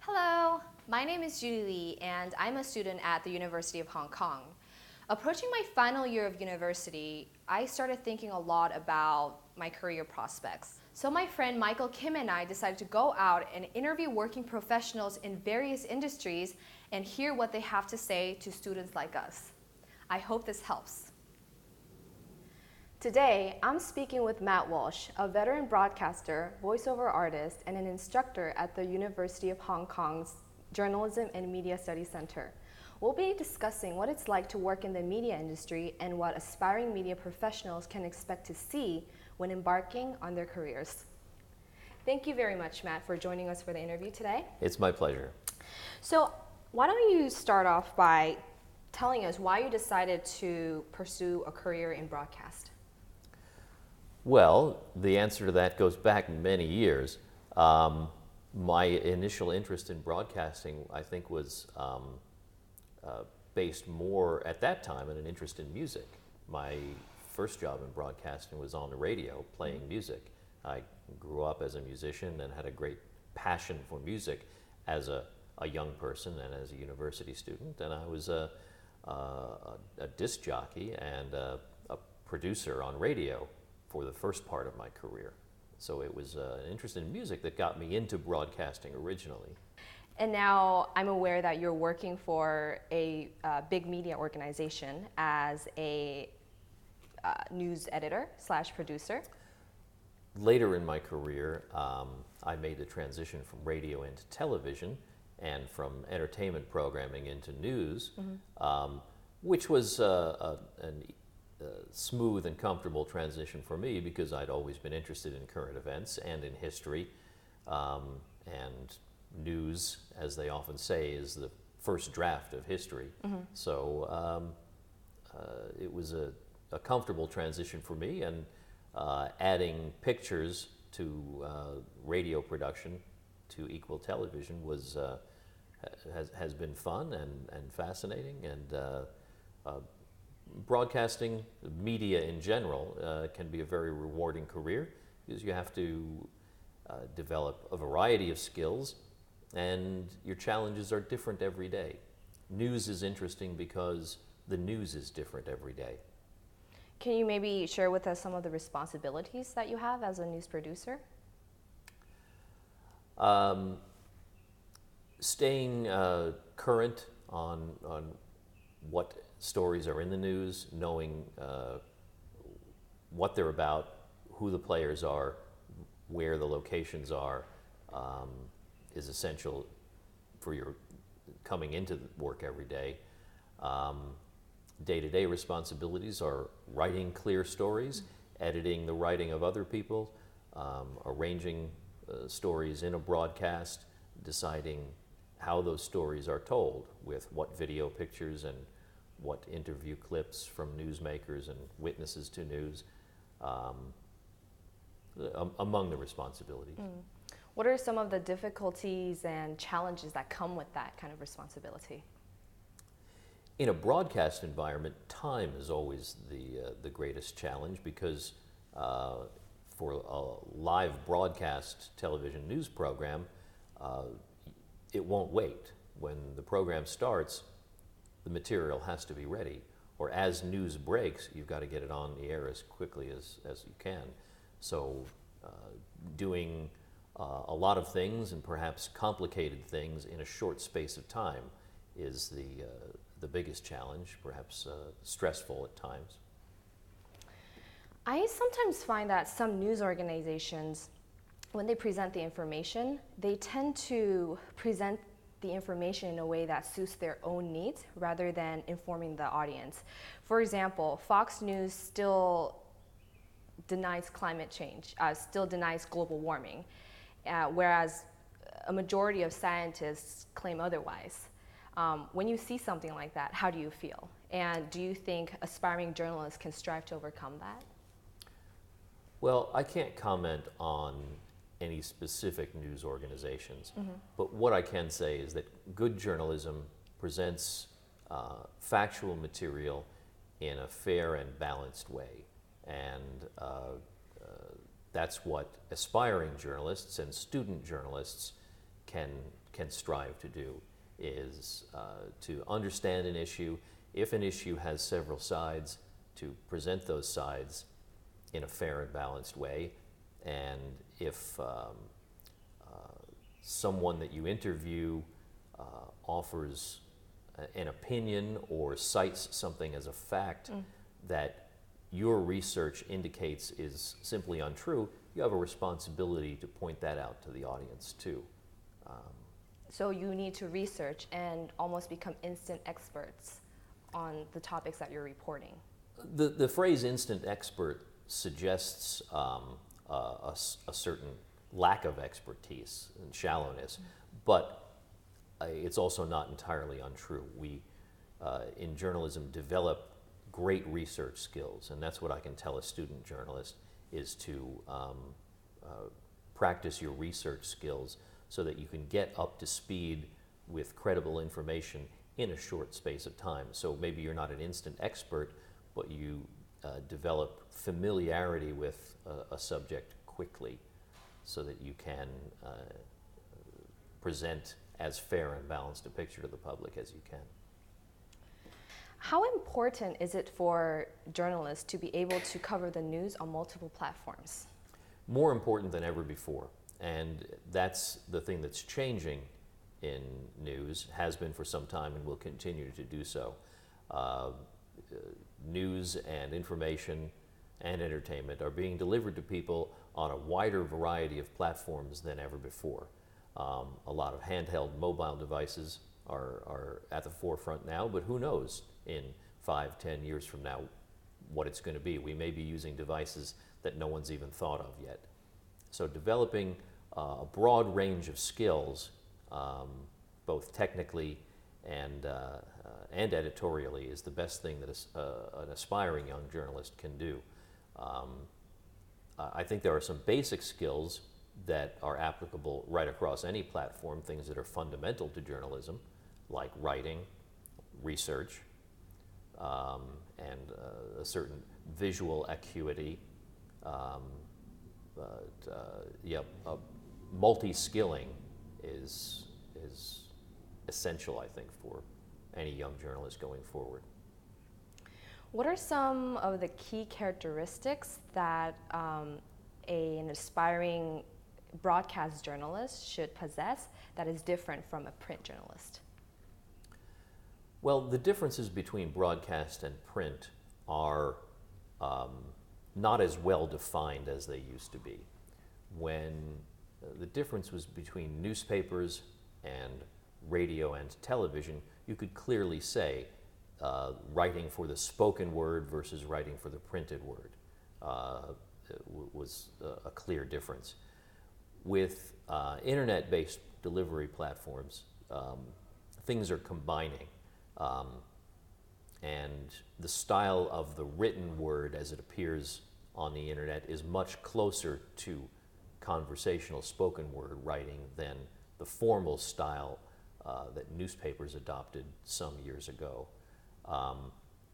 Hello, my name is Judy Lee and I'm a student at the University of Hong Kong. Approaching my final year of university, I started thinking a lot about my career prospects. So my friend Michael Kim and I decided to go out and interview working professionals in various industries and hear what they have to say to students like us. I hope this helps. Today, I'm speaking with Matt Walsh, a veteran broadcaster, voiceover artist, and an instructor at the University of Hong Kong's Journalism and Media Studies Center. We'll be discussing what it's like to work in the media industry and what aspiring media professionals can expect to see when embarking on their careers. Thank you very much, Matt, for joining us for the interview today. It's my pleasure. So, why don't you start off by telling us why you decided to pursue a career in broadcast? Well, the answer to that goes back many years. My initial interest in broadcasting, I think, was based more at that time in an interest in music. My first job in broadcasting was on the radio, playing music. I grew up as a musician and had a great passion for music as a young person and as a university student. And I was a disc jockey and a producer on radio for the first part of my career. So it was an interest in music that got me into broadcasting originally. And now I'm aware that you're working for a big media organization as a news editor / producer. Later in my career, I made the transition from radio into television and from entertainment programming into news, which was a smooth and comfortable transition for me because I'd always been interested in current events and in history, and news, as they often say, is the first draft of history. So it was a comfortable transition for me, and adding pictures to radio production to equal television was has been fun and fascinating, and broadcasting, media in general, can be a very rewarding career because you have to develop a variety of skills and your challenges are different every day. News is interesting because the news is different every day. Can you maybe share with us some of the responsibilities that you have as a news producer? Staying current on what stories are in the news, knowing what they're about, who the players are, where the locations are, is essential for your coming into work every day. Day-to-day responsibilities are writing clear stories, editing the writing of other people, arranging stories in a broadcast, deciding how those stories are told with what video pictures and what interview clips from newsmakers and witnesses to news, among the responsibilities. What are some of the difficulties and challenges that come with that kind of responsibility? In a broadcast environment, time is always the greatest challenge because for a live broadcast television news program, it won't wait. When the program starts, the material has to be ready. Or as news breaks, you've got to get it on the air as quickly as you can. So doing a lot of things and perhaps complicated things in a short space of time is the biggest challenge, perhaps stressful at times. I sometimes find that some news organizations, when they present the information, they tend to present the information in a way that suits their own needs rather than informing the audience. For example, Fox News still denies climate change, still denies global warming, whereas a majority of scientists claim otherwise. When you see something like that, how do you feel? And do you think aspiring journalists can strive to overcome that? Well, I can't comment on any specific news organizations, but what I can say is that good journalism presents factual material in a fair and balanced way, and that's what aspiring journalists and student journalists can strive to do is to understand an issue. If an issue has several sides, to present those sides in a fair and balanced way. And if someone that you interview offers an opinion or cites something as a fact that your research indicates is simply untrue, you have a responsibility to point that out to the audience too. So you need to research and almost become instant experts on the topics that you're reporting. The phrase instant expert suggests a certain lack of expertise and shallowness, but it's also not entirely untrue. We, in journalism, develop great research skills, and that's what I can tell a student journalist, is to practice your research skills so that you can get up to speed with credible information in a short space of time. So maybe you're not an instant expert, but you develop familiarity with a subject quickly so that you can present as fair and balanced a picture to the public as you can. How important is it for journalists to be able to cover the news on multiple platforms? More important than ever before. And that's the thing that's changing in news, has been for some time and will continue to do so. News and information and entertainment are being delivered to people on a wider variety of platforms than ever before. A lot of handheld mobile devices are at the forefront now, but who knows in 5-10 years from now what it's going to be. We may be using devices that no one's even thought of yet. So developing a broad range of skills, both technically and editorially, is the best thing that an aspiring young journalist can do. I think there are some basic skills that are applicable right across any platform, things that are fundamental to journalism, like writing, research, and a certain visual acuity. Multi-skilling is essential, I think, for any young journalist going forward. What are some of the key characteristics that an aspiring broadcast journalist should possess that is different from a print journalist? Well, the differences between broadcast and print are not as well defined as they used to be. When the difference was between newspapers and radio and television, you could clearly say writing for the spoken word versus writing for the printed word was a clear difference. With internet-based delivery platforms, things are combining. And the style of the written word as it appears on the internet is much closer to conversational spoken word writing than the formal style that newspapers adopted some years ago.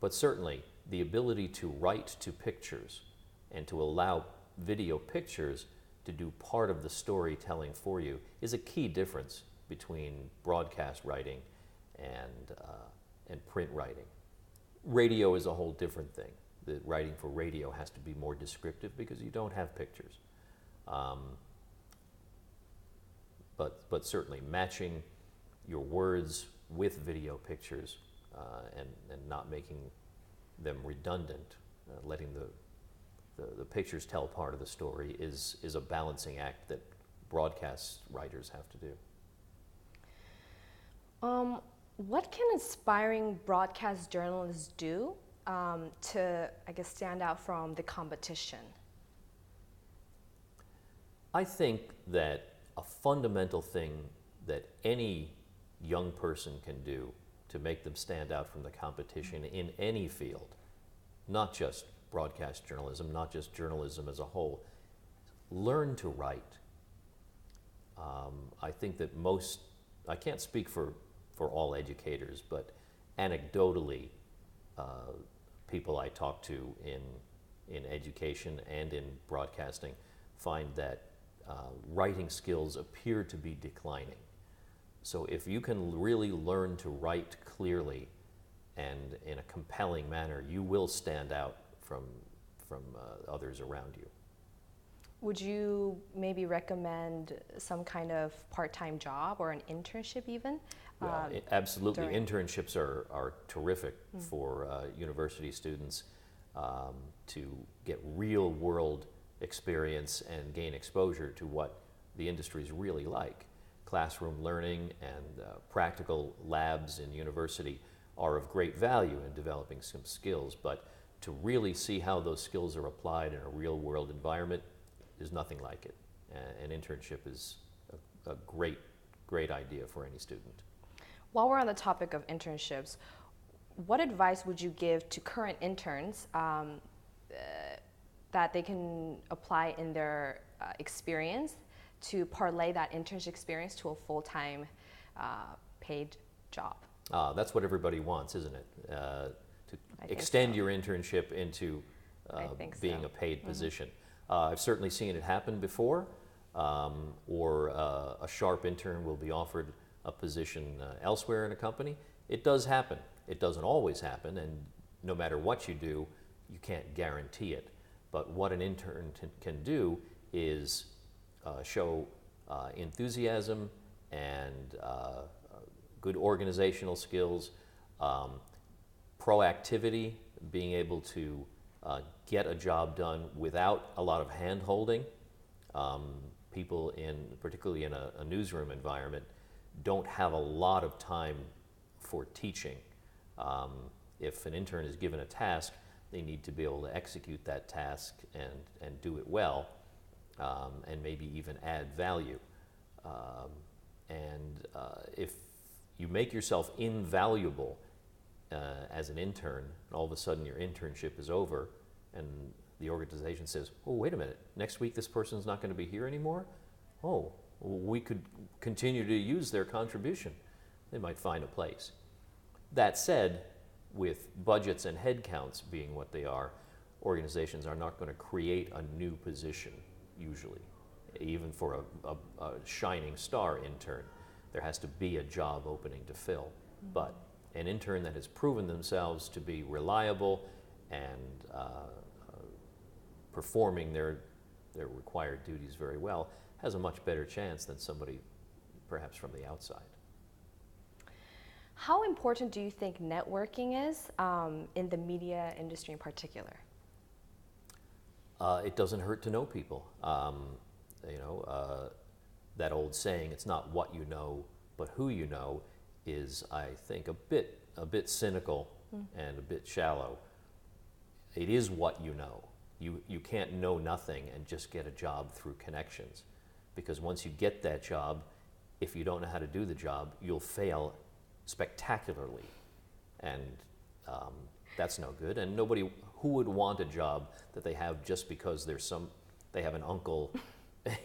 But certainly the ability to write to pictures and to allow video pictures to do part of the storytelling for you is a key difference between broadcast writing and print writing. Radio is a whole different thing. The writing for radio has to be more descriptive because you don't have pictures. But certainly matching your words with video pictures and not making them redundant, letting the pictures tell part of the story is a balancing act that broadcast writers have to do. What can aspiring broadcast journalists do to, I guess, stand out from the competition? I think that a fundamental thing that any young person can do to make them stand out from the competition in any field, not just broadcast journalism, not just journalism as a whole, learn to write. I think that I can't speak for all educators, but anecdotally, people I talk to in education and in broadcasting find that writing skills appear to be declining. So if you can really learn to write clearly and in a compelling manner, you will stand out from others around you. Would you maybe recommend some kind of part-time job or an internship even? Absolutely. Internships are terrific for university students to get real-world experience and gain exposure to what the industry is really like. Classroom learning and practical labs in university are of great value in developing some skills, but to really see how those skills are applied in a real-world environment, there's nothing like it. An internship is a great idea for any student. While we're on the topic of internships, what advice would you give to current interns that they can apply in their experience to parlay that internship experience to a full-time paid job? That's what everybody wants, isn't it? To extend your internship into being a paid position. I've certainly seen it happen before, or a sharp intern will be offered a position elsewhere in a company. It does happen. It doesn't always happen, and no matter what you do, you can't guarantee it. But what an intern can do is show enthusiasm and good organizational skills, proactivity, being able to get a job done without a lot of hand-holding. People particularly in a newsroom environment, don't have a lot of time for teaching. If an intern is given a task, they need to be able to execute that task and do it well, and maybe even add value. If you make yourself invaluable as an intern, and all of a sudden your internship is over, and the organization says, oh, wait a minute, next week this person's not going to be here anymore? Oh, we could continue to use their contribution. They might find a place. That said, with budgets and headcounts being what they are, organizations are not going to create a new position, usually. Even for a shining star intern, there has to be a job opening to fill. But an intern that has proven themselves to be reliable and performing their required duties very well has a much better chance than somebody perhaps from the outside. How important do you think networking is in the media industry in particular? It doesn't hurt to know people. That old saying, it's not what you know, but who you know, is, I think, a bit cynical and a bit shallow. It is what you know. You can't know nothing and just get a job through connections, because once you get that job, if you don't know how to do the job, you'll fail spectacularly, and that's no good. And nobody who would want a job that they have just because they have an uncle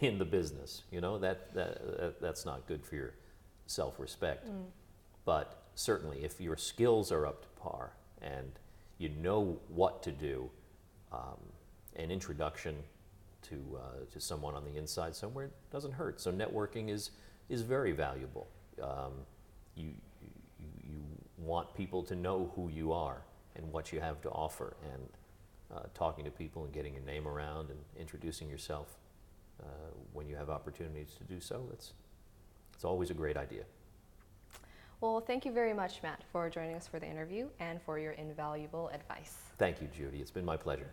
in the business. That's not good for your self-respect. But certainly, if your skills are up to par and you know what to do, an introduction to someone on the inside somewhere doesn't hurt. So networking is very valuable. You want people to know who you are and what you have to offer, and talking to people and getting your name around and introducing yourself when you have opportunities to do so, it's always a great idea. Well, thank you very much, Matt, for joining us for the interview and for your invaluable advice. Thank you, Judy. It's been my pleasure.